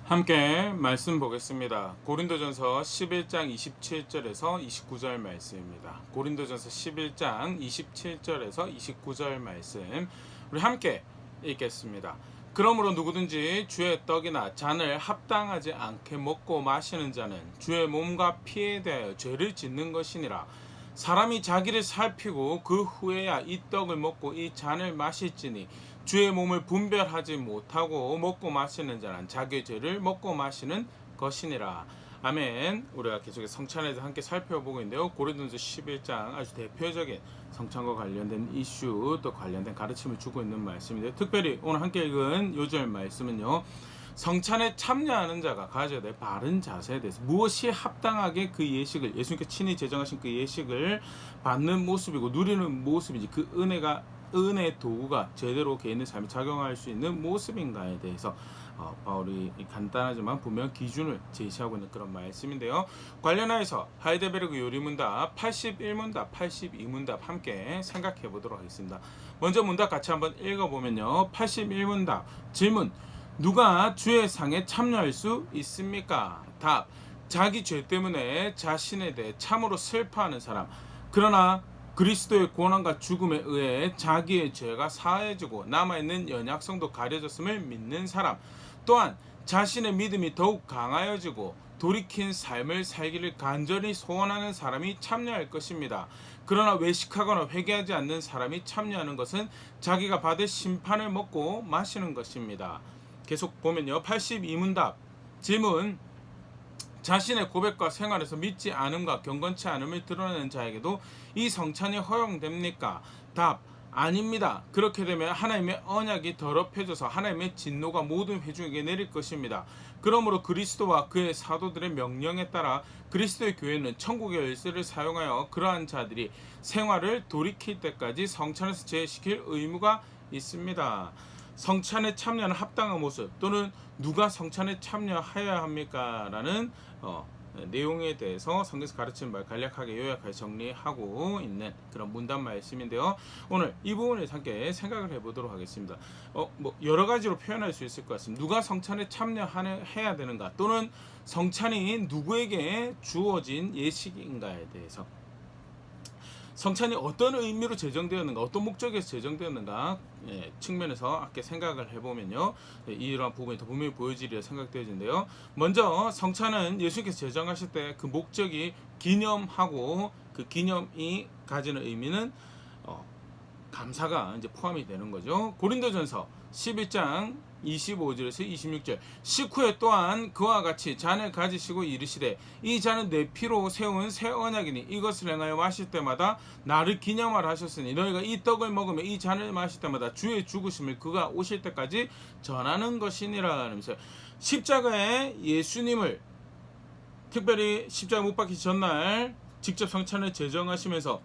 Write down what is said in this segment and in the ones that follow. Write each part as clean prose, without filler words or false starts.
함께 말씀 보겠습니다. 고린도전서 11장 27절에서 29절 말씀입니다. 고린도전서 11장 27절에서 29절 말씀 우리 함께 읽겠습니다. 그러므로 누구든지 주의 떡이나 잔을 합당하지 않게 먹고 마시는 자는 주의 몸과 피에 대하여 죄를 짓는 것이니라. 사람이 자기를 살피고 그 후에야 이 떡을 먹고 이 잔을 마실지니 주의 몸을 분별하지 못하고 먹고 마시는 자는 자기의 죄를 먹고 마시는 것이니라. 아멘. 우리가 계속해서 성찬에 대해서 함께 살펴보고 있는데요. 고린도전서 11장 아주 대표적인 성찬과 관련된 이슈 또 관련된 가르침을 주고 있는 말씀인데요. 특별히 오늘 함께 읽은 요절 말씀은요. 성찬에 참여하는 자가 가져야 될 바른 자세에 대해서 무엇이 합당하게 그 예식을 예수님께서 친히 제정하신 그 예식을 받는 모습이고 누리는 모습인지 그 은혜의 도구가 제대로 개인의 삶에 작용할 수 있는 모습인가에 대해서 바울이 간단하지만 분명 기준을 제시하고 있는 그런 말씀인데요. 관련하여서 하이델베르그 요리문답 81문답 82문답 함께 생각해 보도록 하겠습니다. 먼저 문답 같이 한번 읽어보면요. 81문답 질문: 누가 주의 상에 참여할 수 있습니까? 답: 자기 죄 때문에 자신에 대해 참으로 슬퍼하는 사람, 그러나 그리스도의 고난과 죽음에 의해 자기의 죄가 사해지고 남아있는 연약성도 가려졌음을 믿는 사람, 또한 자신의 믿음이 더욱 강하여지고 돌이킨 삶을 살기를 간절히 소원하는 사람이 참여할 것입니다. 그러나 외식하거나 회개하지 않는 사람이 참여하는 것은 자기가 받을 심판을 먹고 마시는 것입니다. 계속 보면요. 82문답 질문: 자신의 고백과 생활에서 믿지 않음과 경건치 않음을 드러내는 자에게도 이 성찬이 허용됩니까? 답: 아닙니다. 그렇게 되면 하나님의 언약이 더럽혀져서 하나님의 진노가 모든 회중에게 내릴 것입니다. 그러므로 그리스도와 그의 사도들의 명령에 따라 그리스도의 교회는 천국의 열쇠를 사용하여 그러한 자들이 생활을 돌이킬 때까지 성찬에서 제시킬 의무가 있습니다. 성찬에 참여하는 합당한 모습 또는 누가 성찬에 참여해야 합니까? 라는 내용에 대해서 성경에서 가르치는 말 간략하게 요약하게 정리하고 있는 그런 문답 말씀인데요. 오늘 이 부분을 함께 생각을 해보도록 하겠습니다. 여러 가지로 표현할 수 있을 것 같습니다. 누가 성찬에 참여해야 되는가 또는 성찬이 누구에게 주어진 예식인가에 대해서, 성찬이 어떤 의미로 제정되었는가, 어떤 목적에서 제정되었는가 측면에서 함께 생각을 해보면요. 이러한 부분이 더 분명히 보여지리라 생각되어지는데요. 먼저 성찬은 예수님께서 제정하실 때 그 목적이 기념하고 그 기념이 가지는 의미는 감사가 이제 포함이 되는 거죠. 고린도전서 11장 25절에서 26절 식후에 또한 그와 같이 잔을 가지시고 이르시되 이 잔은 내 피로 세운 새 언약이니 이것을 행하여 마실 때마다 나를 기념하라 하셨으니 너희가 이 떡을 먹으며 이 잔을 마실 때마다 주의 죽으심을 그가 오실 때까지 전하는 것이니라 하면서 십자가에 예수님을 특별히 십자가 못 박히기 전날 직접 성찬을 제정하시면서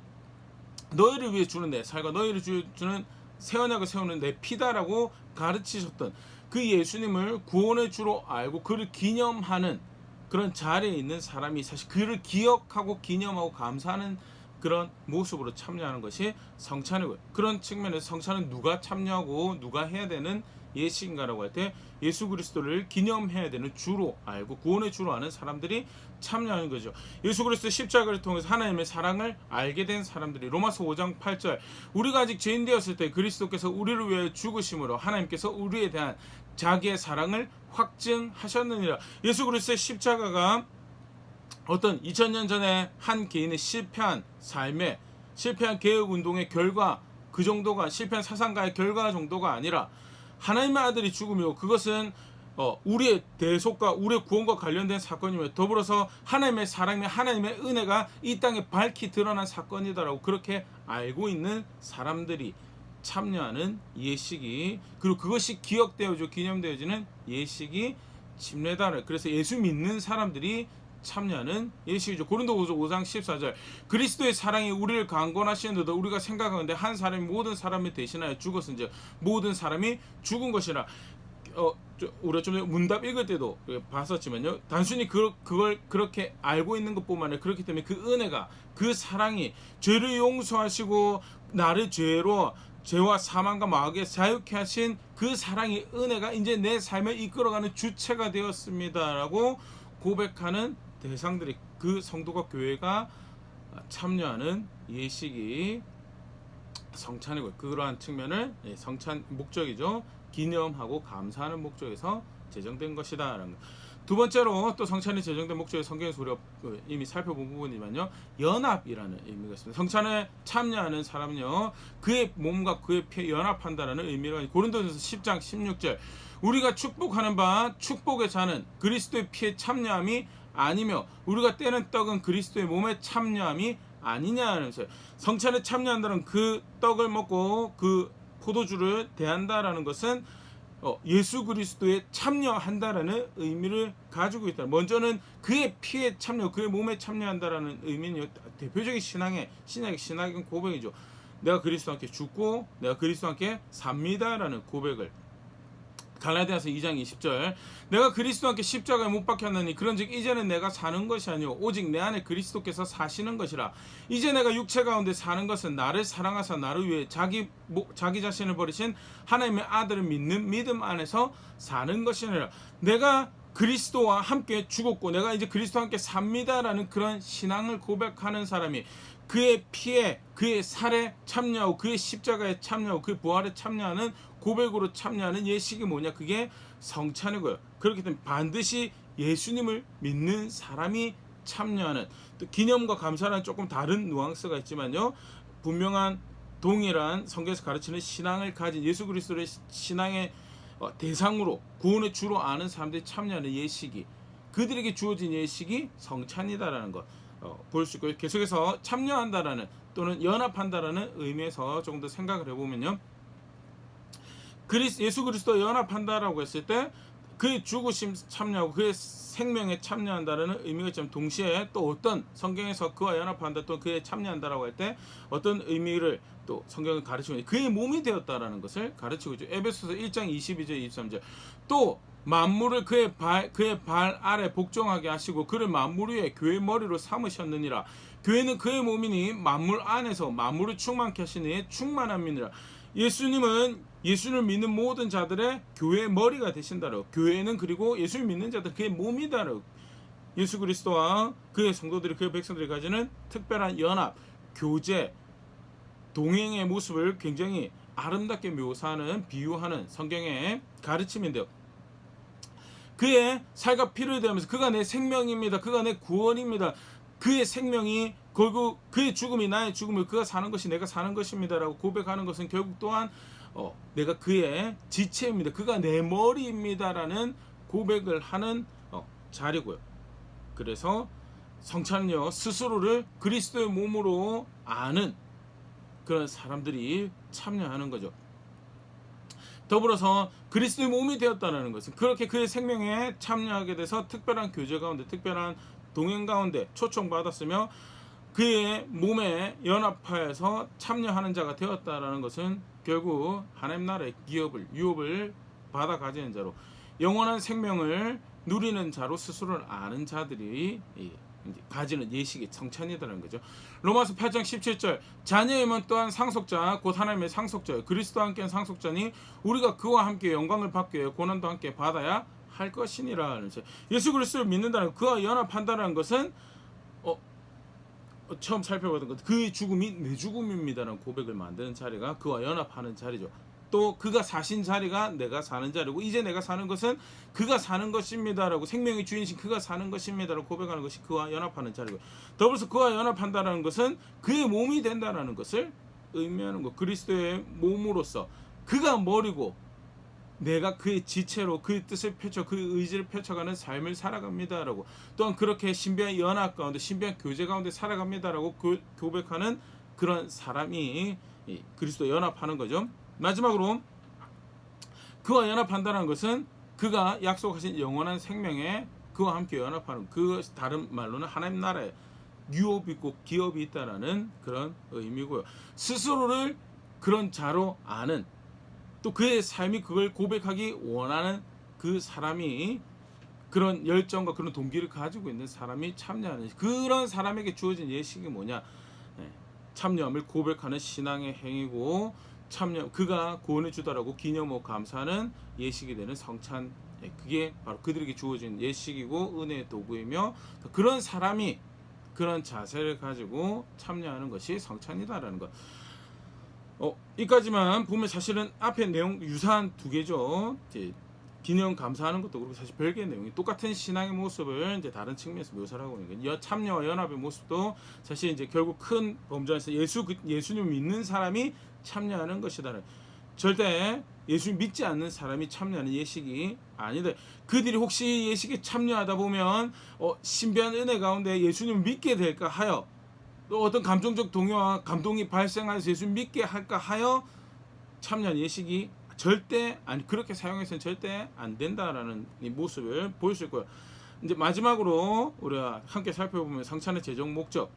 너희를 위해 주는 내 살과 너희를 주는 새 언약을 세우는 내 피다라고 가르치셨던 그 예수님을 구원의 주로 알고 그를 기념하는 그런 자리에 있는 사람이 사실 그를 기억하고 기념하고 감사하는 그런 모습으로 참여하는 것이 성찬이고요. 그런 측면에서 성찬은 누가 참여하고 누가 해야 되는 예식인가라고 할 때 예수 그리스도를 기념해야 되는 주로 알고 구원의 주로 아는 사람들이 참여하는 거죠. 예수 그리스도 십자가를 통해서 하나님의 사랑을 알게 된 사람들이 로마서 5장 8절 우리가 아직 죄인 되었을 때 그리스도께서 우리를 위해 죽으심으로 하나님께서 우리에 대한 자기의 사랑을 확증하셨느니라. 예수 그리스도의 십자가가 어떤 2000년 전에 한 개인의 실패한 삶에 실패한 개혁운동의 결과 그 정도가 실패한 사상가의 결과 정도가 아니라 하나님의 아들이 죽음이고 그것은 우리의 대속과 우리의 구원과 관련된 사건이며 더불어서 하나님의 사랑과 하나님의 은혜가 이 땅에 밝히 드러난 사건이다라고 그렇게 알고 있는 사람들이 참여하는 예식이 그리고 그것이 기억되어지고 기념되어지는 예식이 침례다. 그래서 예수 믿는 사람들이 참여하는 예식이죠. 고린도후서 5장 14절 그리스도의 사랑이 우리를 강권하시는데도 우리가 생각하는데 한 사람이 모든 사람을 대신하여 죽었은즉 모든 사람이 죽은 것이라. 우리가 좀 전에 문답 읽을 때도 봤었지만요. 단순히 그걸 그렇게 알고 있는 것뿐만 아니라 그렇기 때문에 그 은혜가 그 사랑이 죄를 용서하시고 나를 죄로 죄와 사망과 마귀에 자유케 하신 그 사랑의 은혜가 이제 내 삶을 이끌어가는 주체가 되었습니다라고 고백하는 대상들이, 그 성도가 교회가 참여하는 예식이 성찬이고, 그러한 측면을 성찬 목적이죠. 기념하고 감사하는 목적에서 제정된 것이다라는 것. 두 번째로 또 성찬이 제정된 목적의 성경에서 우리가 이미 살펴본 부분이면요, 연합이라는 의미가 있습니다. 성찬에 참여하는 사람은요, 그의 몸과 그의 피에 연합한다라는 의미로, 고린도전서 10장 16절, 우리가 축복하는 바 축복의 잔은 그리스도의 피에 참여함이 아니며 우리가 떼는 떡은 그리스도의 몸에 참여함이 아니냐면서요. 성찬에 참여한다는 그 떡을 먹고 그 포도주를 대한다라는 것은 예수 그리스도에 참여한다라는 의미를 가지고 있다. 먼저는 그의 피에 참여, 그의 몸에 참여한다라는 의미는 대표적인 신앙의 고백이죠. 내가 그리스도와 함께 죽고 내가 그리스도와 함께 삽니다라는 고백을, 갈라디아서 2장 20절, 내가 그리스도와 함께 십자가에 못 박혔느니 그런즉 이제는 내가 사는 것이 아니오 오직 내 안에 그리스도께서 사시는 것이라. 이제 내가 육체 가운데 사는 것은 나를 사랑하사 나를 위해 자기 자신을 버리신 하나님의 아들을 믿는 믿음 안에서 사는 것이니라. 내가 그리스도와 함께 죽었고 내가 이제 그리스도와 함께 삽니다라는 그런 신앙을 고백하는 사람이 그의 피에, 그의 살에 참여하고 그의 십자가에 참여하고 그의 부활에 참여하는 고백으로 참여하는 예식이 뭐냐? 그게 성찬이고요. 그렇기 때문에 반드시 예수님을 믿는 사람이 참여하는, 또 기념과 감사는 조금 다른 누앙스가 있지만요, 분명한 동일한 성경에서 가르치는 신앙을 가진 예수 그리스도의 신앙의 대상으로, 구원의 주로 아는 사람들이 참여하는 예식이, 그들에게 주어진 예식이 성찬이다라는 것 볼 수 있고요. 계속해서 참여한다라는 또는 연합한다라는 의미에서 조금 더 생각을 해보면요, 예수 그리스도와 연합한다라고 했을 때 그의 죽으심 참여하고 그의 생명에 참여한다라는 의미가 있지만, 동시에 또 어떤 성경에서 그와 연합한다 또 그에 참여한다라고 할 때 어떤 의미를 또 성경은 가르치고 있는, 그의 몸이 되었다라는 것을 가르치고 있죠. 에베소서 1장 22절 23절, 또 만물을 그의 발 아래 복종하게 하시고 그를 만물 위에 교회의 머리로 삼으셨느니라. 교회는 그의 몸이니 만물 안에서 만물을 충만케 하시는 이의 충만함이니라. 예수님은 예수를 믿는 모든 자들의 교회의 머리가 되신다라고. 교회는 그리고 예수를 믿는 자들 그의 몸이다라고. 예수 그리스도와 그의 성도들이, 그의 백성들이 가지는 특별한 연합, 교제, 동행의 모습을 굉장히 아름답게 묘사하는, 비유하는 성경의 가르침인데요, 그의 살과 피를 대하면서 그가 내 생명입니다, 그가 내 구원입니다, 그의 생명이 결국 그의 죽음이 나의 죽음을, 그가 사는 것이 내가 사는 것입니다라고 고백하는 것은 결국 또한 내가 그의 지체입니다, 그가 내 머리입니다라는 고백을 하는 자리고요. 그래서 성찬은요, 스스로를 그리스도의 몸으로 아는 그런 사람들이 참여하는 거죠. 더불어서 그리스도의 몸이 되었다는 것은 그렇게 그의 생명에 참여하게 돼서 특별한 교제 가운데, 특별한 동행 가운데 초청받았으며 그의 몸에 연합하여서 참여하는 자가 되었다라는 것은 결국 하나님 나라의 유업을 받아 가지는 자로, 영원한 생명을 누리는 자로 스스로를 아는 자들이 가지는 예식이 성찬이라는 거죠. 로마서 8장 17절, 자녀임은 또한 상속자 곧 하나님의 상속자요 그리스도와 함께한 상속자니 우리가 그와 함께 영광을 받기 위해 고난도 함께 받아야 할 것이니라. 예수 그리스도를 믿는다는, 그와 연합한다는 것은 처음 살펴보던 것, 그의 죽음이 내 죽음입니다라는 고백을 만드는 자리가 그와 연합하는 자리죠. 또 그가 사신 자리가 내가 사는 자리고, 이제 내가 사는 것은 그가 사는 것입니다라고, 생명의 주인이신 그가 사는 것입니다라고 고백하는 것이 그와 연합하는 자리고, 더불어서 그와 연합한다는 것은 그의 몸이 된다는 것을 의미하는 것. 그리스도의 몸으로서 그가 머리고 내가 그의 지체로 그의 뜻을 펼쳐 그의 의지를 펼쳐가는 삶을 살아갑니다라고, 또한 그렇게 신비한 연합 가운데, 신비한 교제 가운데 살아갑니다라고 고백하는 그런 사람이 그리스도 연합하는 거죠. 마지막으로 그와 연합한다는 것은 그가 약속하신 영원한 생명에 그와 함께 연합하는, 그 다른 말로는 하나님 나라에 유업이 있고 기업이 있다라는 그런 의미고요. 스스로를 그런 자로 아는, 또 그의 삶이 그걸 고백하기 원하는 그 사람이, 그런 열정과 그런 동기를 가지고 있는 사람이 참여하는, 그런 사람에게 주어진 예식이 뭐냐? 참여함을 고백하는 신앙의 행위고, 참여, 그가 구원해 주다라고 기념하고 감사하는 예식이 되는 성찬, 그게 바로 그들에게 주어진 예식이고 은혜의 도구이며, 그런 사람이 그런 자세를 가지고 참여하는 것이 성찬이다라는 것. 이까지만 보면 사실은 앞에 내용 유사한 두 개죠. 이제 기념 감사하는 것도 그렇고 사실 별개의 내용이 똑같은 신앙의 모습을 이제 다른 측면에서 묘사를 하고 있는 거예요. 참여와 연합의 모습도 사실 이제 결국 큰 범주에서 예수님 믿는 사람이 참여하는 것이다. 절대 예수님 믿지 않는 사람이 참여하는 예식이 아니다. 그들이 혹시 예식에 참여하다 보면 신비한 은혜 가운데 예수님을 믿게 될까 하여, 또 어떤 감정적 동요와 감동이 발생하여서 예수님 믿게 할까 하여 참여한 예식이 절대 아니, 그렇게 사용해서는 절대 안 된다라는 이 모습을 보일 수 있고요. 이제 마지막으로 우리가 함께 살펴보면 성찬의 제정 목적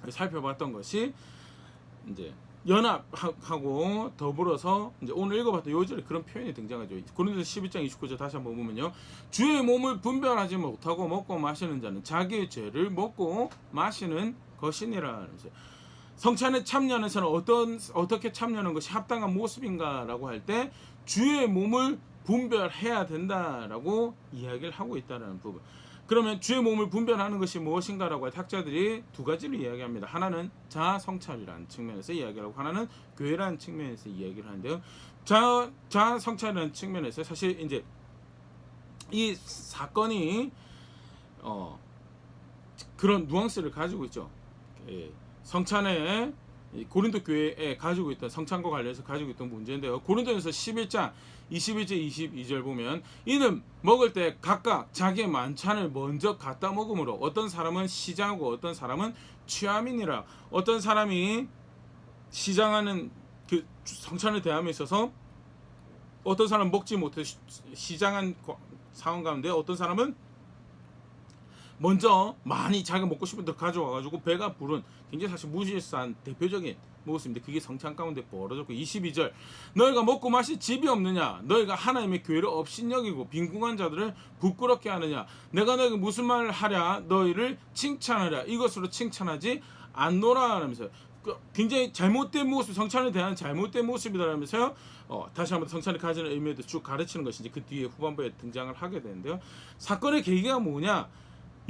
살펴봤던 것이 이제 연합하고 더불어서 이제 오늘 읽어봤던 요절에 그런 표현이 등장하죠. 고린도서 11장 29절 다시 한번 보면요, 주의 몸을 분별하지 못하고 먹고 마시는 자는 자기의 죄를 먹고 마시는 것이니라 하면서, 성찬에 참여하는 사람은 어떻게 참여하는 것이 합당한 모습인가라고 할 때 주의 몸을 분별해야 된다라고 이야기를 하고 있다는 부분. 그러면 주의 몸을 분별하는 것이 무엇인가라고 할 학자들이 두 가지를 이야기합니다. 하나는 자아성찰이라는 측면에서 이야기를 하고, 하나는 교회라는 측면에서 이야기를 하는데요. 자아성찰이라는 측면에서 사실 이제 이 사건이 그런 뉘앙스를 가지고 있죠. 성찬에 고린도 교회에 가지고 있던 성찬과 관련해서 가지고 있던 문제인데요. 고린도전서 11장 21절 22절 보면, 이는 먹을 때 각각 자기의 만찬을 먼저 갖다 먹음으로 어떤 사람은 시장하고 어떤 사람은 취함이니라. 어떤 사람이 시장하는 그 성찬을 대함에 있어서 어떤 사람은 먹지 못해 시장한 상황 가운데 어떤 사람은 먼저 많이 자기가 먹고 싶은 데 가져와가지고 배가 부른 굉장히 사실 무실한 대표적인 모습인데, 그게 성찬 가운데 벌어졌고, 22절 너희가 먹고 마실 집이 없느냐, 너희가 하나님의 교회를 업신여기고 빈궁한 자들을 부끄럽게 하느냐, 내가 너희에게 무슨 말을 하랴, 너희를 칭찬하랴, 이것으로 칭찬하지 않노라 하면서 굉장히 잘못된 모습, 성찬에 대한 잘못된 모습이라면서요. 다시 한번 성찬이 가지는 의미에 대해서 쭉 가르치는 것이 이제 그 뒤에 후반부에 등장을 하게 되는데요. 사건의 계기가 뭐냐,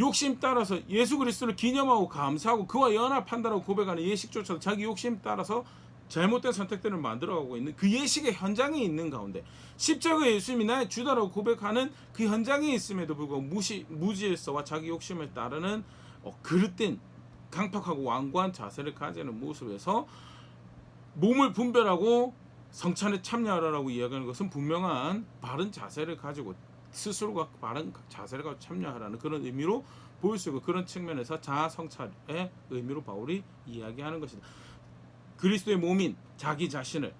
욕심 따라서 예수 그리스도를 기념하고 감사하고 그와 연합한다라고 고백하는 예식조차도 자기 욕심 따라서 잘못된 선택들을 만들어가고 있는 그 예식의 현장에 있는 가운데, 십자가에 예수님이 나의 주다라고 고백하는 그 현장에 있음에도 불구하고 무질서와 자기 욕심을 따르는 그릇된 강팍하고 완고한 자세를 가지는 모습에서 몸을 분별하고 성찬에 참여하라고 이야기하는 것은 분명한 바른 자세를 가지고 스스로가 바른 자세를 가지고 참여하라는 그런 의미로 보일 수 있고, 그런 측면에서 자아성찰의 의미로 바울이 이야기하는 것이다. 그리스도의 몸인 자기 자신을,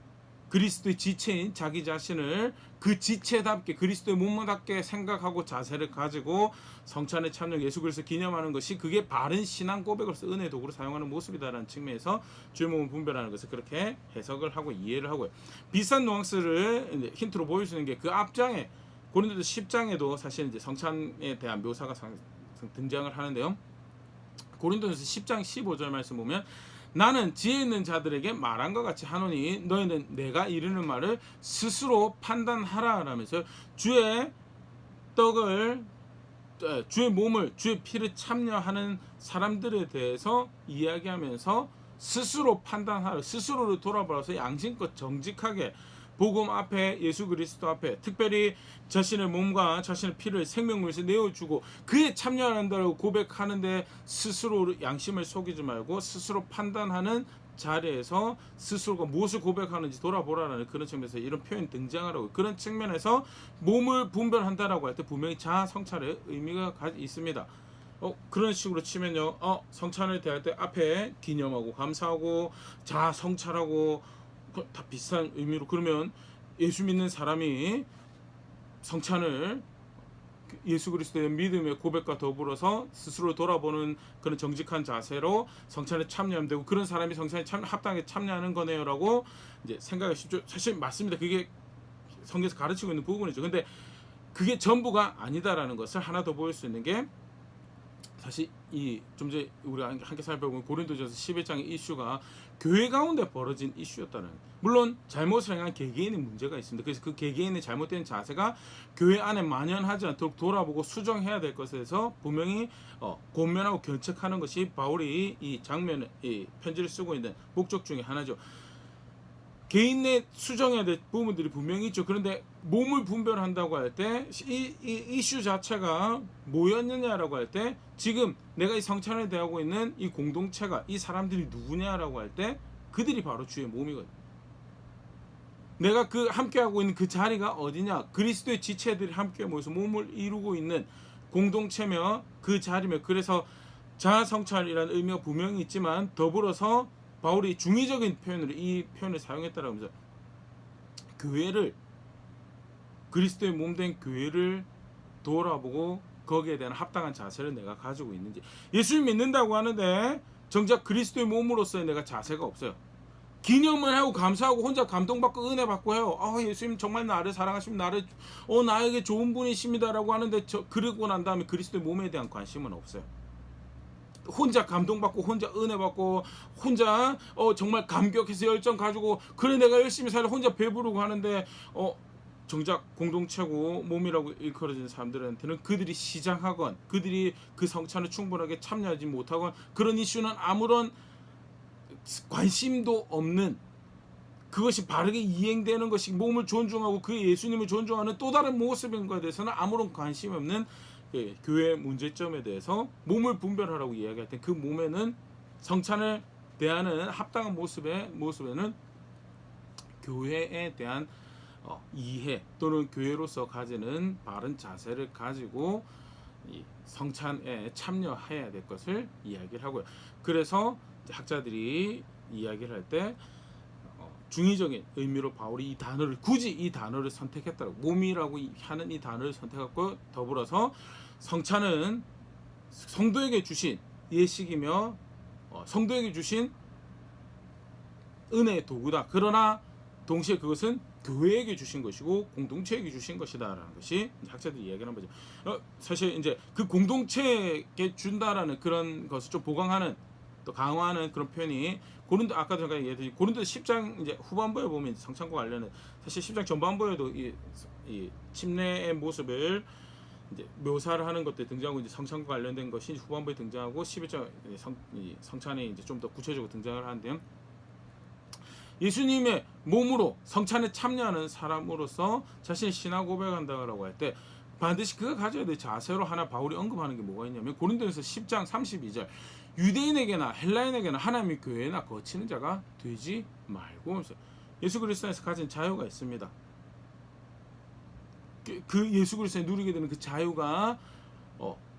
그리스도의 지체인 자기 자신을 그 지체답게 그리스도의 몸답게 생각하고 자세를 가지고 성찬에 참여, 예수 그리스도 기념하는 것이 그게 바른 신앙 고백으로서 은혜 도구로 사용하는 모습이다라는 측면에서 주의 몸을 분별하는 것을 그렇게 해석을 하고 이해를 하고요. 비슷한 뉘앙스를 힌트로 보일 수 있는 게 그 앞장에 고린도서 10장에도 사실 이제 성찬에 대한 묘사가 등장을 하는데요. 고린도서 10장 15절 말씀 보면, 나는 지혜 있는 자들에게 말한 것 같이 하노니 너희는 내가 이르는 말을 스스로 판단하라 라면서 주의 떡을, 주의 몸을, 주의 피를 참여하는 사람들에 대해서 이야기하면서 스스로 판단하라, 스스로를 돌아보아서 양심껏 정직하게 복음 앞에, 예수 그리스도 앞에 특별히 자신의 몸과 자신의 피를 생명물에서 내어주고 그에 참여한다고 고백하는데 스스로 양심을 속이지 말고 스스로 판단하는 자리에서 스스로가 무엇을 고백하는지 돌아보라는 그런 측면에서 이런 표현이 등장하라고, 그런 측면에서 몸을 분별한다라고 할 때 분명히 자아성찰의 의미가 있습니다. 그런 식으로 치면요, 성찬을 대할 때 앞에 기념하고 감사하고 자아성찰하고 다 비슷한 의미로, 그러면 예수 믿는 사람이 성찬을 예수 그리스도의 믿음의 고백과 더불어서 스스로 돌아보는 그런 정직한 자세로 성찬에 참여하면 되고, 그런 사람이 성찬에 합당하게 참여하는 거네요라고 이제 생각이 쉽죠. 사실 맞습니다. 그게 성경에서 가르치고 있는 부분이죠. 근데 그게 전부가 아니다라는 것을 하나 더 보일 수 있는 게 사실 이 좀 전에 우리가 함께 살펴본 고린도전서 11장의 이슈가 교회 가운데 벌어진 이슈였다는, 물론 잘못을 행한 개개인의 문제가 있습니다. 그래서 그 개개인의 잘못된 자세가 교회 안에 만연하지 않도록 돌아보고 수정해야 될 것에서 분명히 권면하고 견책하는 것이 바울이 이 장면, 이 편지를 쓰고 있는 목적 중에 하나죠. 개인 내 수정해야 될 부분들이 분명히 있죠. 그런데 몸을 분별한다고 할 때 이 이슈 자체가 뭐였느냐라고 할 때, 지금 내가 이 성찬을 대하고 있는 이 공동체가, 이 사람들이 누구냐라고 할 때 그들이 바로 주의 몸이거든요. 내가 그 함께하고 있는 그 자리가 어디냐, 그리스도의 지체들이 함께 모여서 몸을 이루고 있는 공동체며 그 자리며, 그래서 자아성찰이라는 의미가 분명히 있지만 더불어서 바울이 중의적인 표현으로 이 표현을 사용했다라고 하면서, 교회를, 그리스도의 몸된 교회를 돌아보고 거기에 대한 합당한 자세를 내가 가지고 있는지. 예수를 믿는다고 하는데 정작 그리스도의 몸으로서의 내가 자세가 없어요. 기념을 하고 감사하고 혼자 감동받고 은혜 받고 해요. 예수님 정말 나를 사랑하시면 나에게 좋은 분이십니다라고 하는데, 그러고 난 다음에 그리스도의 몸에 대한 관심은 없어요. 혼자 감동받고 혼자 은혜 받고 혼자 정말 감격해서 열정 가지고, 그래 내가 열심히 살려 혼자 배부르고 하는데 정작 공동체고 몸이라고 일컬어지는 사람들한테는 그들이 시장하건 그들이 그 성찬을 충분하게 참여하지 못하건 그런 이슈는 아무런 관심도 없는, 그것이 바르게 이행되는 것이 몸을 존중하고 그 예수님을 존중하는 또 다른 모습인 것에 대해서는 아무런 관심이 없는 교회 문제점에 대해서 몸을 분별하라고 이야기할 때, 그 몸에는 성찬을 대하는 합당한 모습에는 교회에 대한 이해 또는 교회로서 가지는 바른 자세를 가지고 이 성찬에 참여해야 될 것을 이야기를 하고요. 그래서 학자들이 이야기를 할 때 중의적인 의미로 바울이 굳이 이 단어를 선택했다고, 몸이라고 하는 이 단어를 선택했고, 더불어서 성찬은 성도에게 주신 예식이며 성도에게 주신 은혜의 도구다. 그러나 동시에 그것은 교회에게 주신 것이고 공동체에게 주신 것이다라는 것이 학자들이 이야기하는 거죠. 사실 이제 그 공동체에게 준다라는 그런 것을 좀 보강하는, 또 강화하는 그런 표현이 고린도, 아까도 제가 얘기했듯이 고린도 10장 이제 후반부에 보면 성찬과 관련해, 사실 10장 전반부에도 이 침례의 모습을 이제 묘사를 하는 것들이 등장하고, 이제 성찬과 관련된 것이 후반부에 등장하고 11장 성찬에 이제 좀 더 구체적으로 등장을 하는데요. 예수님의 몸으로 성찬에 참여하는 사람으로서 자신의 신앙 고백한다고 할 때 반드시 그가 가져야 될 자세로 하나 바울이 언급하는 게 뭐가 있냐면, 고린도전서 10장 32절, 유대인에게나 헬라인에게나 하나님의 교회나 거치는 자가 되지 말고, 예수 그리스도 안에서 가진 자유가 있습니다. 그 예수 그리스도에 누리게 되는 그 자유가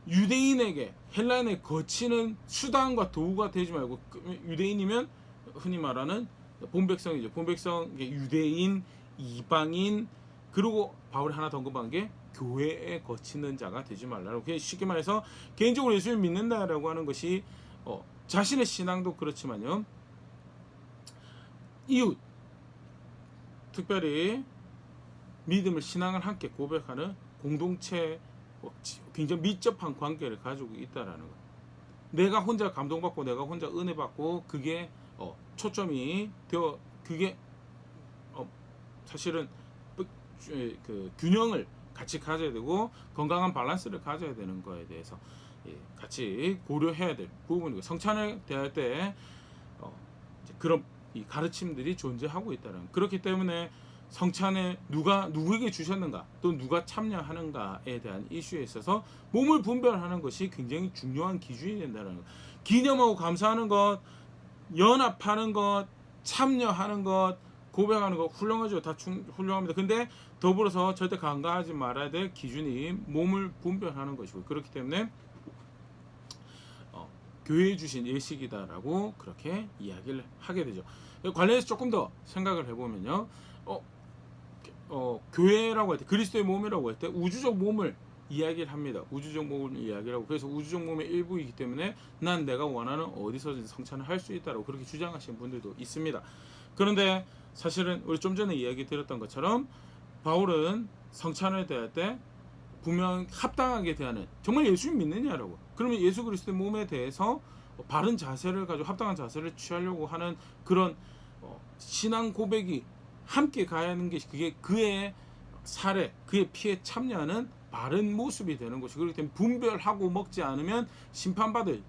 유대인에게 헬라인에게 거치는 수단과 도구가 되지 말고, 유대인이면 흔히 말하는 본백성이죠. 본백성, 유대인, 이방인, 그리고 바울이 하나 더 언급한 게 교회에 거치는 자가 되지 말라고. 쉽게 말해서 개인적으로 예수를 믿는다라고 하는 것이 자신의 신앙도 그렇지만요, 이웃, 특별히 믿음을, 신앙을 함께 고백하는 공동체, 굉장히 밀접한 관계를 가지고 있다라는 것. 내가 혼자 감동받고 내가 혼자 은혜 받고 그게 초점이 되어, 그게 사실은 그 균형을 같이 가져야 되고 건강한 밸런스를 가져야 되는 거에 대해서 같이 고려해야 될 부분이고, 성찬을 대할 때 그런 이 가르침들이 존재하고 있다는, 그렇기 때문에 성찬에 누구에게 주셨는가, 또 누가 참여하는가에 대한 이슈에 있어서 몸을 분별하는 것이 굉장히 중요한 기준이 된다는 것. 기념하고 감사하는 것, 연합하는 것, 참여하는 것, 고백하는 것 훌륭하죠. 다 훌륭합니다. 근데 더불어서 절대 간과하지 말아야 될 기준이 몸을 분별하는 것이고, 그렇기 때문에 교회에 주신 예식이다라고 그렇게 이야기를 하게 되죠. 관련해서 조금 더 생각을 해보면요, 교회라고 할 때, 그리스도의 몸이라고 할 때 우주적 몸을 이야기를 합니다. 우주적 몸을 이야기를 하고, 그래서 우주적 몸의 일부이기 때문에 난 내가 원하는 어디서든지 성찬을 할 수 있다라고 그렇게 주장하시는 분들도 있습니다. 그런데 사실은 우리 좀 전에 이야기 드렸던 것처럼 바울은 성찬을 대할 때 분명 합당하게 대하는, 정말 예수님 믿느냐라고. 그러면 예수 그리스도의 몸에 대해서 바른 자세를 가지고 합당한 자세를 취하려고 하는 그런 신앙 고백이 함께 가야 하는 것이, 그게 그의 사례, 그의 피에 참여하는 바른 모습이 되는 것이, 그렇기 때문에 분별하고 먹지 않으면 심판받을,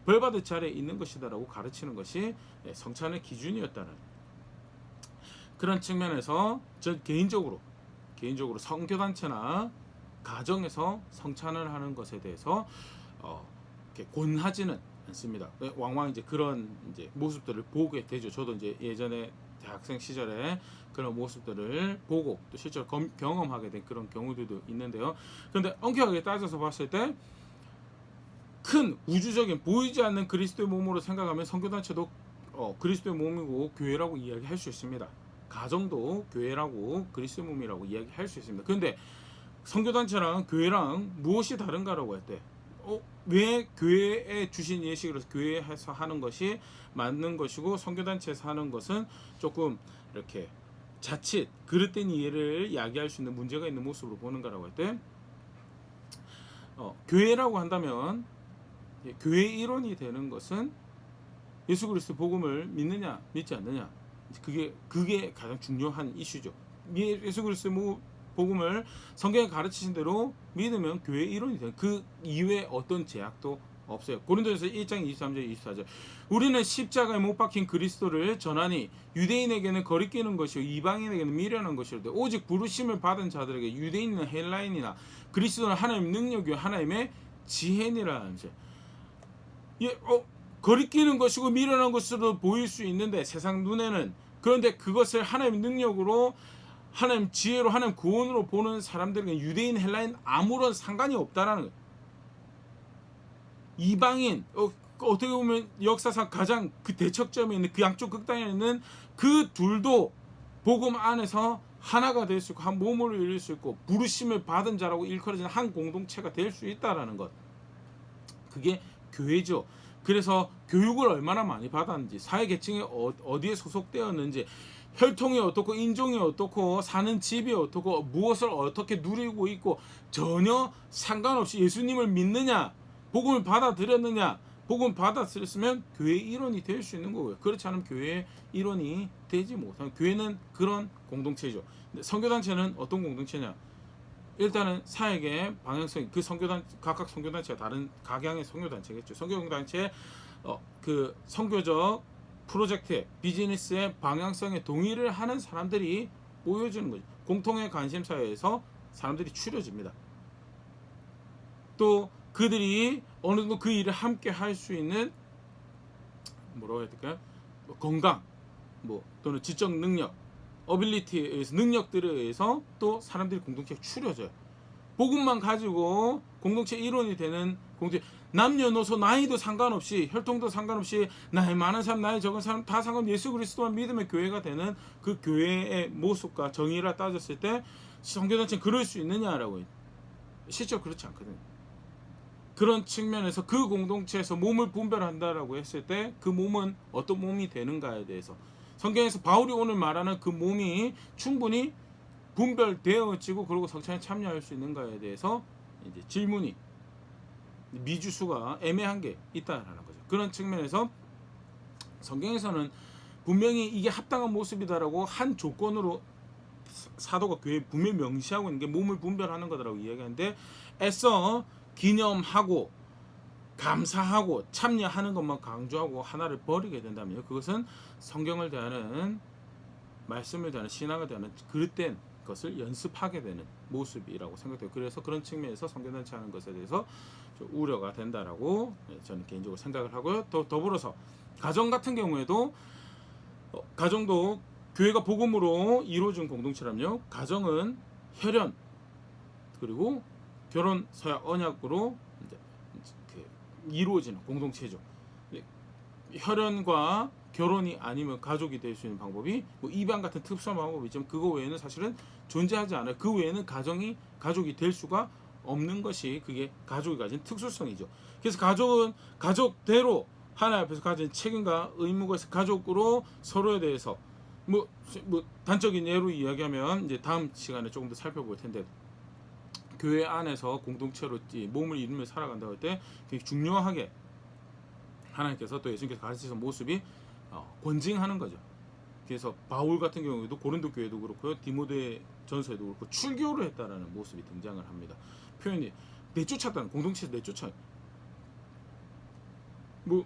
벌받을 자리에 있는 것이다라고 가르치는 것이 성찬의 기준이었다는 그런 측면에서 저 개인적으로 선교단체나 가정에서 성찬을 하는 것에 대해서 이렇게 권하지는 않습니다. 왕왕 이제 그런 이제 모습들을 보게 되죠. 저도 이제 예전에 대학생 시절에 그런 모습들을 보고 또 실제로 경험하게 된 그런 경우들도 있는데요. 그런데 엄격하게 따져서 봤을 때 큰 우주적인 보이지 않는 그리스도의 몸으로 생각하면 선교단체도 그리스도의 몸이고 교회라고 이야기할 수 있습니다. 가정도 교회라고 그리스도의 몸이라고 이야기할 수 있습니다. 그런데 선교단체랑 교회랑 무엇이 다른가라고 할 때 왜 교회에 주신 예식으로 교회에서 하는 것이 맞는 것이고 선교단체에서 하는 것은 조금 이렇게 자칫 그릇된 이해를 야기할 수 있는 문제가 있는 모습으로 보는가라고 할 때 교회라고 한다면 교회 일원이 되는 것은 예수 그리스도 복음을 믿느냐 믿지 않느냐, 그게 가장 중요한 이슈죠. 예수 그리스도 복음을 성경에 가르치신 대로 믿으면 교회 일원이 되는, 그 이외에 어떤 제약도 없어요. 고린도전서 1장 23절 24절 우리는 십자가에 못 박힌 그리스도를 전하니 유대인에게는 거리끼는 것이요 이방인에게는 미련한 것이로되 오직 부르심을 받은 자들에게 유대인이나 헬라인이나 그리스도는 하나님의 능력이요 하나님의 지혜니라 하면서, 거리끼는 것이고 미련한 것으로 보일 수 있는데 세상 눈에는, 그런데 그것을 하나님의 능력으로, 하나님 지혜로, 하나님 구원으로 보는 사람들에게 유대인 헬라인 아무런 상관이 없다라는 거예요. 이방인, 어떻게 보면 역사상 가장 그 대척점에 있는 그 양쪽 극단에 있는 그 둘도 복음 안에서 하나가 될 수 있고 한 몸으로 이룰 수 있고 부르심을 받은 자라고 일컬어지는 한 공동체가 될 수 있다라는 것, 그게 교회죠. 그래서 교육을 얼마나 많이 받았는지, 사회계층에 어디에 소속되었는지, 혈통이 어떻고 인종이 어떻고 사는 집이 어떻고 무엇을 어떻게 누리고 있고 전혀 상관없이 예수님을 믿느냐, 복음을 받아들였느냐, 복음 받아들였으면 교회의 일원이 될 수 있는 거고요. 그렇지 않으면 교회의 일원이 되지 못하는, 교회는 그런 공동체죠. 선교단체는 어떤 공동체냐? 일단은 사역의 방향성, 그 각각 선교단체가 다른 각양의 선교단체겠죠. 선교단체의 그 선교적 프로젝트의 비즈니스의 방향성에 동의를 하는 사람들이 모여지는 거죠. 공통의 관심사에서 사람들이 추려집니다. 또 그들이 어느 정도 그 일을 함께 할 수 있는, 뭐라고 해야 될까요? 건강, 또는 지적 능력, 어빌리티에 의해서, 능력들에 의해서 또 사람들이 공동체에 추려져요. 복음만 가지고 공동체 일원이 되는 공동체, 남녀노소 나이도 상관없이, 혈통도 상관없이, 나이 많은 사람 나이 적은 사람 다 상관없이 예수 그리스도만 믿으면 교회가 되는 그 교회의 모습과 정의라 따졌을 때 선교단체는 그럴 수 있느냐라고, 실제로 그렇지 않거든요. 그런 측면에서 그 공동체에서 몸을 분별한다라고 했을 때 그 몸은 어떤 몸이 되는가에 대해서 성경에서 바울이 오늘 말하는 그 몸이 충분히 분별되어지고 그리고 성찬에 참여할 수 있는가에 대해서 이제 질문이, 미주수가 애매한 게 있다라는 거죠. 그런 측면에서 성경에서는 분명히 이게 합당한 모습이다라고 한 조건으로 사도가 교회에 분명히 명시하고 있는 게 몸을 분별하는 거다라고 이야기하는데, 애써 기념하고 감사하고 참여하는 것만 강조하고 하나를 버리게 된다면 그것은 성경을 대하는, 말씀을 대하는, 신앙을 대하는 그릇된 것을 연습하게 되는 모습이라고 생각돼요. 그래서 그런 측면에서 선교단체 하는 것에 대해서 좀 우려가 된다라고 저는 개인적으로 생각을 하고요. 더불어서 가정 같은 경우에도 가정도 교회가 복음으로 이루어진 공동체라면요, 가정은 혈연 그리고 결혼 서약 언약으로 이제 이루어지는 공동체죠. 혈연과 결혼이 아니면 가족이 될 수 있는 방법이 입양 같은 특수한 방법이 있지만 그거 외에는 사실은 존재하지 않아요. 그 외에는 가족이 될 수가 없는 것이 그게 가족이 가진 특수성이죠. 그래서 가족은 가족대로 하나님 앞에서 가진 책임과 의무가 있어 가족으로 서로에 대해서 단적인 예로 이야기하면 이제 다음 시간에 조금 더 살펴볼 텐데, 교회 안에서 공동체로 몸을 이루며 살아간다고 할 때 굉장히 중요하게 하나님께서 또 예수님께서 가르치신 모습이 권징하는 거죠. 그래서 바울 같은 경우에도 고린도 교회도 그렇고요, 디모데 전서에도 그렇고 출교를 했다라는 모습이 등장을 합니다. 표현이 내쫓았다는, 공동체에서 내쫓아, 뭐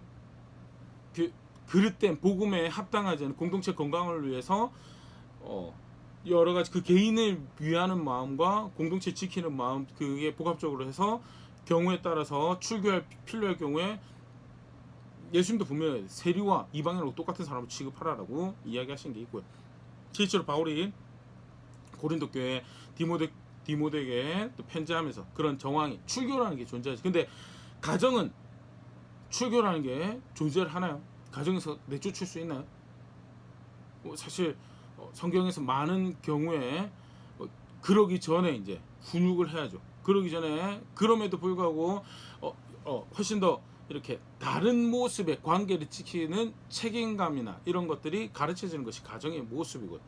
그릇된 복음에 합당하지 않은 공동체 건강을 위해서 여러 가지 그 개인을 위하는 마음과 공동체 지키는 마음, 그게 복합적으로 해서 경우에 따라서 출교할 필요할 경우에 예수님도 분명히 세리와 이방인하고 똑같은 사람을 취급하라라고 이야기하신 게 있고요. 실제로 바울이 고린도 교회 디모데에게 또 편지하면서 그런 정황이, 출교라는 게 존재하지. 근데 가정은 출교라는 게 존재를 하나요? 가정에서 내쫓을 수 있나요? 사실 성경에서 많은 경우에 그러기 전에 이제 훈육을 해야죠. 그러기 전에, 그럼에도 불구하고 훨씬 더 이렇게 다른 모습의 관계를 지키는 책임감이나 이런 것들이 가르쳐지는 것이 가정의 모습이고요.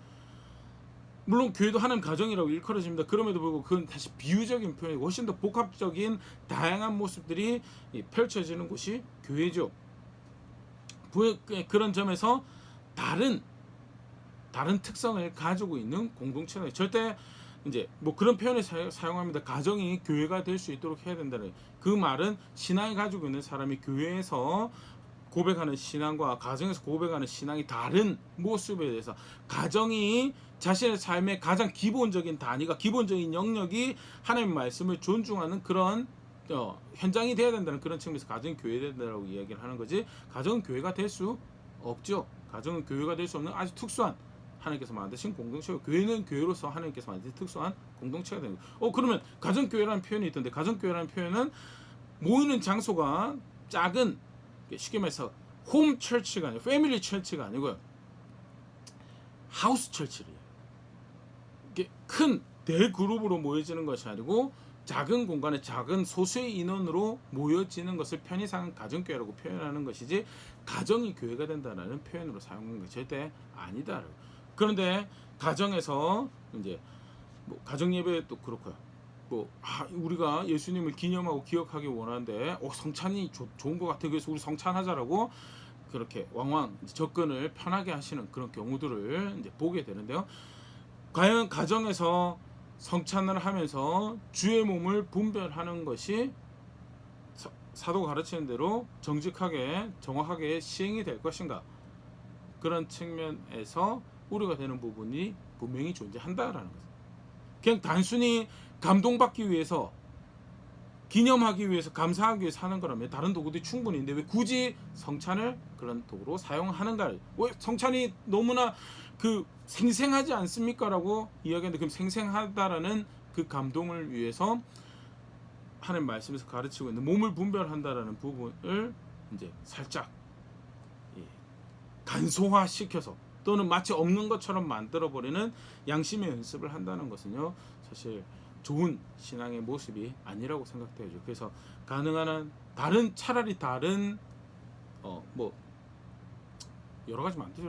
물론 교회도 하나님 가정이라고 일컬어집니다. 그럼에도 불구하고 그건 다시 비유적인 표현이고 훨씬 더 복합적인 다양한 모습들이 펼쳐지는 곳이 교회죠. 그런 점에서 다른 특성을 가지고 있는 공동체는 절대 이제 뭐 그런 표현을 사용합니다. 가정이 교회가 될 수 있도록 해야 된다는, 그 말은 신앙이 가지고 있는 사람이 교회에서 고백하는 신앙과 가정에서 고백하는 신앙이 다른 모습에 대해서, 가정이 자신의 삶의 가장 기본적인 단위가, 기본적인 영역이 하나님의 말씀을 존중하는 그런 현장이 돼야 된다는 그런 측면에서 가정이 교회 된다라고 이야기를 하는 거지, 가정은 교회가 될 수 없죠. 가정은 교회가 될 수 없는 아주 특수한 하나님께서 만드신 공동체고, 교회는 교회로서 하나님께서 만드신 특수한 공동체가 되는 거예요. 그러면 가정교회라는 표현이 있던데, 가정교회라는 표현은 모이는 장소가 작은, 쉽게 말해서 홈 철치가 아니고 패밀리 철치가 아니고요, 하우스 철치래요. 이게 큰 대그룹으로 모여지는 것이 아니고 작은 공간에 작은 소수의 인원으로 모여지는 것을 편의상 가정교회라고 표현하는 것이지, 가정이 교회가 된다는 표현으로 사용하는 것이 절대 아니다. 그런데 가정에서 이제 뭐 가정 예배도 그렇고요. 우리가 예수님을 기념하고 기억하기 원하는데 성찬이 좋은 것 같아, 그래서 우리 성찬하자라고 그렇게 왕왕 접근을 편하게 하시는 그런 경우들을 이제 보게 되는데요. 과연 가정에서 성찬을 하면서 주의 몸을 분별하는 것이 사도가 가르치는 대로 정직하게 정확하게 시행이 될 것인가, 그런 측면에서 우려가 되는 부분이 분명히 존재한다라는 거죠. 그냥 단순히 감동받기 위해서, 기념하기 위해서, 감사하기 위해서 하는 거라면 다른 도구들이 충분히 있는데 왜 굳이 성찬을 그런 도구로 사용하는가? 왜 성찬이 너무나 생생하지 않습니까? 라고 이야기하는데, 그럼 생생하다라는 그 감동을 위해서 하나님 말씀에서 가르치고 있는 몸을 분별한다라는 부분을 이제 살짝 간소화시켜서, 또는 마치 없는 것처럼 만들어버리는 양심의 연습을 한다는 것은요, 사실 좋은 신앙의 모습이 아니라고 생각되죠. 그래서 가능한 한 차라리 다른 뭐 여러 가지 많죠.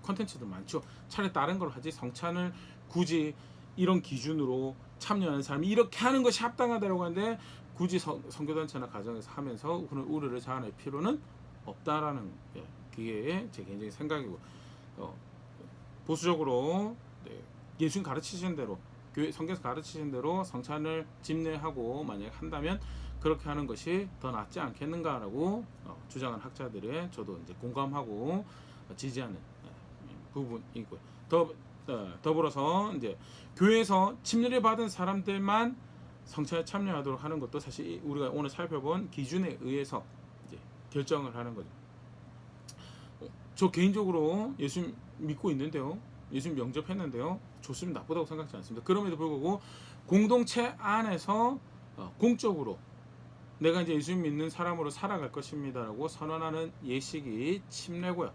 컨텐츠도 많죠. 차라리 다른 걸 하지, 성찬을 굳이 이런 기준으로 참여하는 사람이 이렇게 하는 것이 합당하다고 하는데 굳이 선교단체나 가정에서 하면서 우려를 자아낼 필요는 없다라는 그게 제 개인적인 생각이고, 보수적으로 예수님 가르치신 대로, 교회 성경에서 가르치신 대로 성찬을 집례하고 만약 한다면 그렇게 하는 것이 더 낫지 않겠는가라고 주장하는 학자들의 저도 이제 공감하고 지지하는 부분이고요. 더불어서 이제 교회에서 침례를 받은 사람들만 성찬에 참여하도록 하는 것도 사실 우리가 오늘 살펴본 기준에 의해서 이제 결정을 하는 거죠. 저 개인적으로 예수님 믿고 있는데요, 예수님 영접했는데요, 좋습니다, 나쁘다고 생각하지 않습니다. 그럼에도 불구하고 공동체 안에서 공적으로 내가 이제 예수님 믿는 사람으로 살아갈 것입니다라고 선언하는 예식이 침례고요.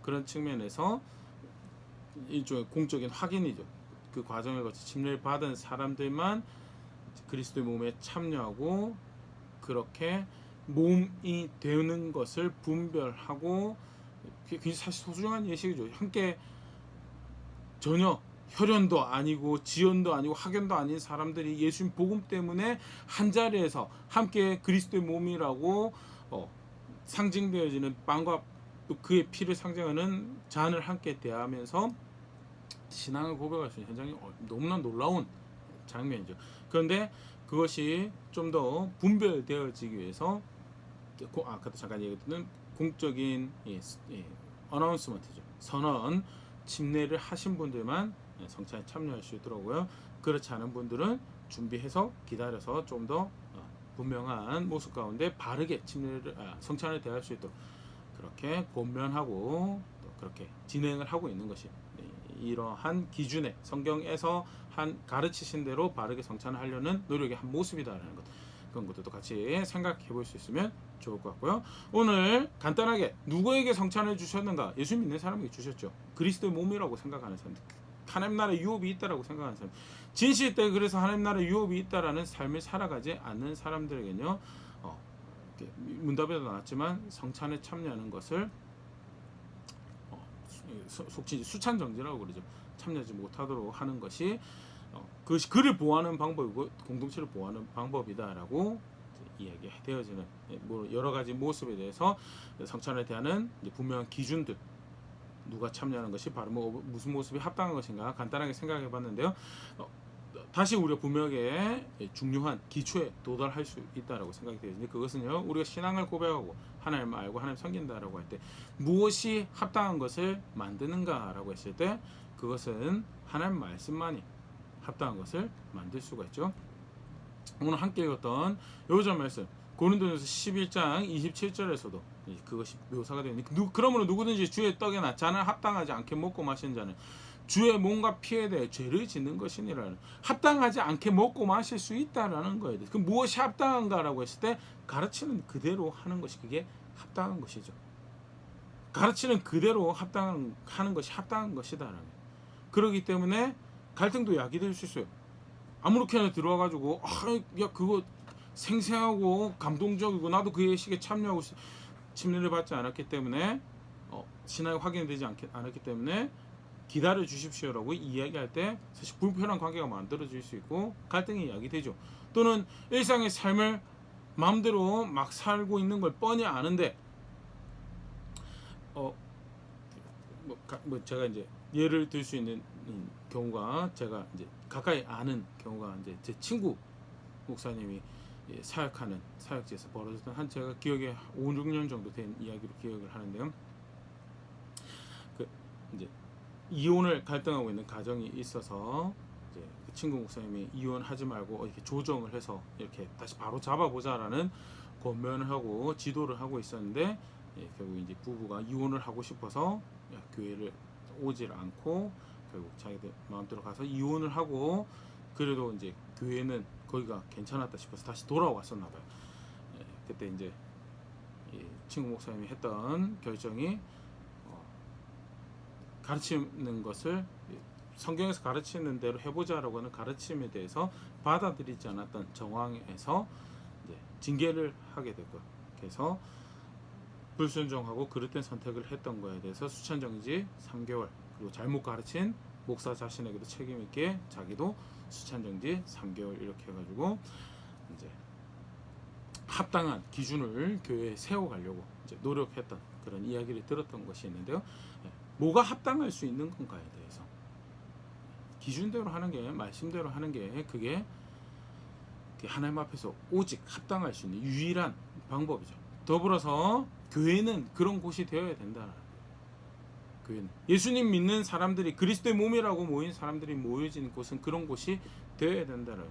그런 측면에서 일종의 공적인 확인이죠. 그 과정을 거쳐 침례를 받은 사람들만 그리스도의 몸에 참여하고 그렇게 몸이 되는 것을 분별하고, 그게 사실 소중한 예식이죠. 함께 전혀 혈연도 아니고 지연도 아니고 학연도 아닌 사람들이 예수님 복음 때문에 한 자리에서 함께 그리스도의 몸이라고 상징되어지는 빵과 또 그의 피를 상징하는 잔을 함께 대하면서 신앙을 고백할 수 있는 현장이 너무나 놀라운 장면이죠. 그런데 그것이 좀 더 분별되어지기 위해서 아까도 잠깐 얘기했던 공적인 어나운스먼트죠. 선언 침례를 하신 분들만 성찬에 참여할 수 있더라고요. 그렇지 않은 분들은 준비해서 기다려서 좀 더 분명한 모습 가운데 바르게 성찬을 대할 수 있도록 그렇게 권면하고 또 그렇게 진행을 하고 있는 것이 이러한 기준에 성경에서 한 가르치신 대로 바르게 성찬을 하려는 노력의 한 모습이다라는 것, 그런 것도 같이 생각해 볼 수 있으면 좋을 것 같고요. 오늘 간단하게 누구에게 성찬을 주셨는가? 예수 믿는 사람에게 주셨죠. 그리스도의 몸이라고 생각하는 사람들, 하나님 나라에 유업이 있다라고 생각하는 사람, 진실 때 그래서 하나님 나라에 유업이 있다라는 삶을 살아가지 않는 사람들에게는요, 문답에도 나왔지만 성찬에 참여하는 것을 속칭 수찬 정지라고 그러죠. 참여하지 못하도록 하는 것이 그것이 그를 보호하는 방법이고 공동체를 보호하는 방법이다라고 이야기되어지는 여러 가지 모습에 대해서 성찬에 대한 분명한 기준들, 누가 참여하는 것이 바로 무슨 모습이 합당한 것인가 간단하게 생각해 봤는데요. 다시 우리가 분명하게 중요한 기초에 도달할 수 있다라고 생각이 되는데, 그것은요, 우리가 신앙을 고백하고 하나님을 알고 하나님 섬긴다라고 할 때 무엇이 합당한 것을 만드는가라고 했을 때 그것은 하나님 말씀만이 합당한 것을 만들 수가 있죠. 오늘 함께 읽었던 요점 말씀 고린도전서 11장 27절에서도 그것이 묘사가 되어 있는데, 그러므로 누구든지 주의 떡이나 잔을 합당하지 않게 먹고 마시는 자는 주의 몸과 피에 대해 죄를 짓는 것이니라는, 합당하지 않게 먹고 마실 수 있다라는 거예요. 그 무엇이 합당한가라고 했을 때 가르치는 그대로 하는 것이 그게 합당한 것이죠. 가르치는 그대로 하는 것이 합당한 것이다라는. 그렇기 때문에 갈등도 야기될 수 있어요. 아무렇게나 들어와가지고 야 그거 생생하고 감동적이고 나도 그 예식에 참여하고 침례를 받지 않았기 때문에 신앙이 확인되지 않았기 때문에 기다려 주십시오라고 이야기할 때 사실 불편한 관계가 만들어질 수 있고 갈등이 야기되죠. 또는 일상의 삶을 마음대로 막 살고 있는 걸 뻔히 아는데 제가 이제 예를 들 수 있는 경우가, 제가 이제 가까이 아는 경우가 이제 제 친구 목사님이 사역하는 사역지에서 벌어졌던 한, 제가 기억에 5, 6년 정도 된 이야기로 기억을 하는데요. 이제 이혼을 갈등하고 있는 가정이 있어서 이제 그 친구 목사님이 이혼하지 말고 이렇게 조정을 해서 이렇게 다시 바로 잡아보자라는 권면을 하고 지도를 하고 있었는데, 결국 이제 부부가 이혼을 하고 싶어서 교회를 오질 않고 결국 자기들 마음대로 가서 이혼을 하고, 그래도 이제 교회는 거기가 괜찮았다 싶어서 다시 돌아왔었나 봐요. 그때 이제 친구 목사님이 했던 결정이 가르치는 것을 성경에서 가르치는 대로 해보자라고 하는 가르침에 대해서 받아들이지 않았던 정황에서 이제 징계를 하게 됐고요. 그래서 불순종하고 그릇된 선택을 했던 거에 대해서 수찬정지 3개월, 그리고 잘못 가르친 목사 자신에게도 책임 있게 자기도 수찬정지 3개월 이렇게 해가지고 이제 합당한 기준을 교회에 세워가려고 이제 노력했던 그런 이야기를 들었던 것이 있는데요. 뭐가 합당할 수 있는 건가에 대해서 기준대로 하는 게, 말씀대로 하는 게 그게 하나님 앞에서 오직 합당할 수 있는 유일한 방법이죠. 더불어서 교회는 그런 곳이 되어야 된다는 거예요. 교회는 예수님 믿는 사람들이, 그리스도의 몸이라고 모인 사람들이 모여진 곳은 그런 곳이 되어야 된다는.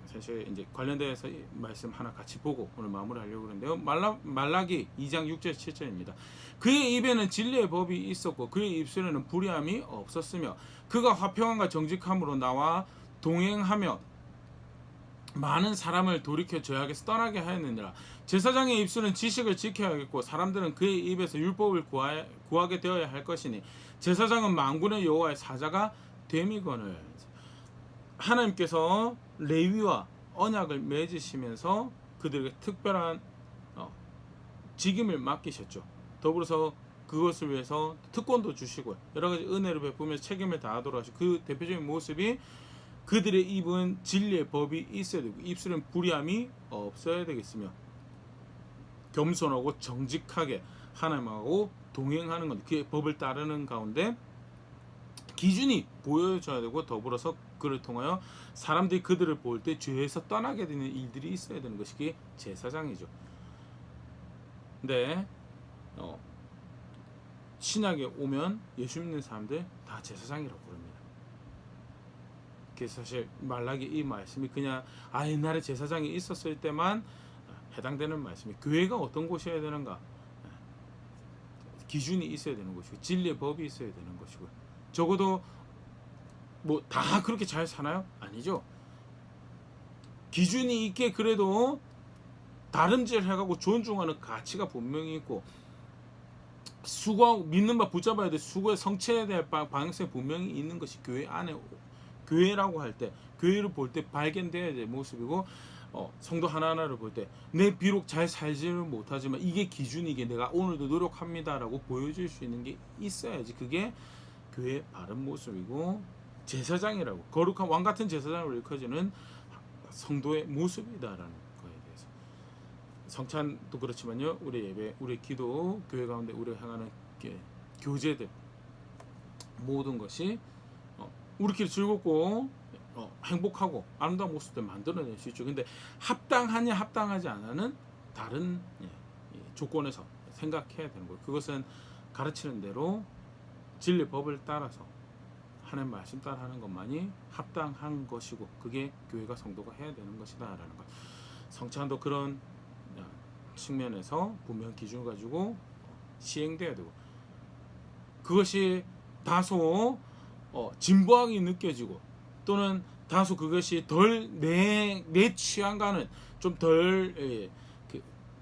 사실 이제 관련돼서 말씀 하나 같이 보고 오늘 마무리하려고 그러는데요. 말라기 2장 6절 7절입니다. 그의 입에는 진리의 법이 있었고 그의 입술에는 불의함이 없었으며 그가 화평함과 정직함으로 나와 동행하며 많은 사람을 돌이켜 죄악에서 떠나게 하였느니라. 제사장의 입술은 지식을 지켜야겠고 사람들은 그의 입에서 율법을 구하게 되어야 할 것이니 제사장은 만군의 여호와의 사자가 됨이거늘. 하나님께서 레위와 언약을 맺으시면서 그들에게 특별한 직임을 맡기셨죠. 더불어서 그것을 위해서 특권도 주시고 여러 가지 은혜를 베푸면서 책임을 다하도록 하시고 그 대표적인 모습이 그들의 입은 진리의 법이 있어야 되고 입술은 불의함이 없어야 되겠으며 겸손하고 정직하게 하나님하고 동행하는 것, 그의 법을 따르는 가운데 기준이 보여져야 되고 더불어서 그를 통하여 사람들이 그들을 볼 때 죄에서 떠나게 되는 일들이 있어야 되는 것이 제사장이죠. 근데 신약에 오면 예수 믿는 사람들 다 제사장이라고 부릅니다. 그래서 사실 말라기 이 말씀이 그냥 옛날에 제사장이 있었을 때만 해당되는 말씀이 교회가 어떤 곳이어야 되는가 기준이 있어야 되는 것이고 진리의 법이 있어야 되는 것이고 적어도 뭐 다 그렇게 잘 사나요? 아니죠. 기준이 있게 그래도 다름질 해가고 존중하는 가치가 분명히 있고 수고하고 믿는 바 붙잡아야 돼 수고의 성취해야 될 방향성이 분명히 있는 것이 교회 안에 교회라고 할 때 교회를 볼 때 발견되어야 될 모습이고 성도 하나하나를 볼 때 내 비록 잘 살지는 못하지만 이게 기준이게 내가 오늘도 노력합니다라고 보여줄 수 있는 게 있어야지 그게 교회의 바른 모습이고 제사장이라고 거룩한 왕 같은 제사장으로 일컬어지는 성도의 모습이다라는 거에 대해서 성찬도 그렇지만요 우리 예배 우리 기도 교회 가운데 우리가 행하는 교제들 모든 것이 우리끼리 즐겁고 행복하고 아름다운 모습들 만들어낼 수 있죠. 근데 합당하냐 합당하지 않아는 다른 조건에서 생각해야 되는 거예요. 그것은 가르치는 대로 진리 법을 따라서 하나님 말씀 따라 하는 것만이 합당한 것이고 그게 교회가 성도가 해야 되는 것이다 라는 것. 성찬도 그런 측면에서 분명 기준을 가지고 시행돼야 되고 그것이 다소 진보하게 느껴지고 또는 다소 그것이 덜 내 취향과는 좀 덜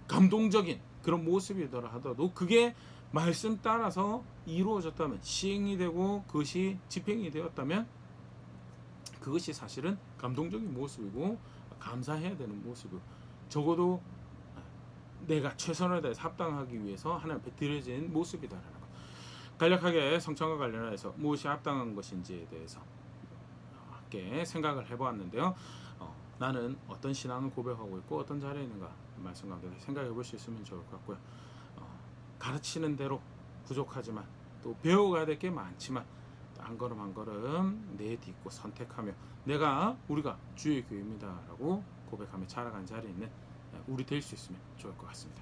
감동적인 그런 모습이더라 하더라도 그게 말씀 따라서 이루어졌다면 시행이 되고 그것이 집행이 되었다면 그것이 사실은 감동적인 모습이고 감사해야 되는 모습이고 적어도 내가 최선을 다해서 합당하기 위해서 하나님 앞에 드려진 모습이다라는 것. 간략하게 성찬과 관련해서 무엇이 합당한 것인지에 대해서 함께 생각을 해보았는데요. 나는 어떤 신앙을 고백하고 있고 어떤 자리에 있는가 말씀 가운데 생각해 볼 수 있으면 좋을 것 같고요. 가르치는 대로 부족하지만 또 배워가야 될 게 많지만 한 걸음 한 걸음 내딛고 선택하며 우리가 주의 교회입니다라고 고백하며 자라간 자리에 있는 우리 될 수 있으면 좋을 것 같습니다.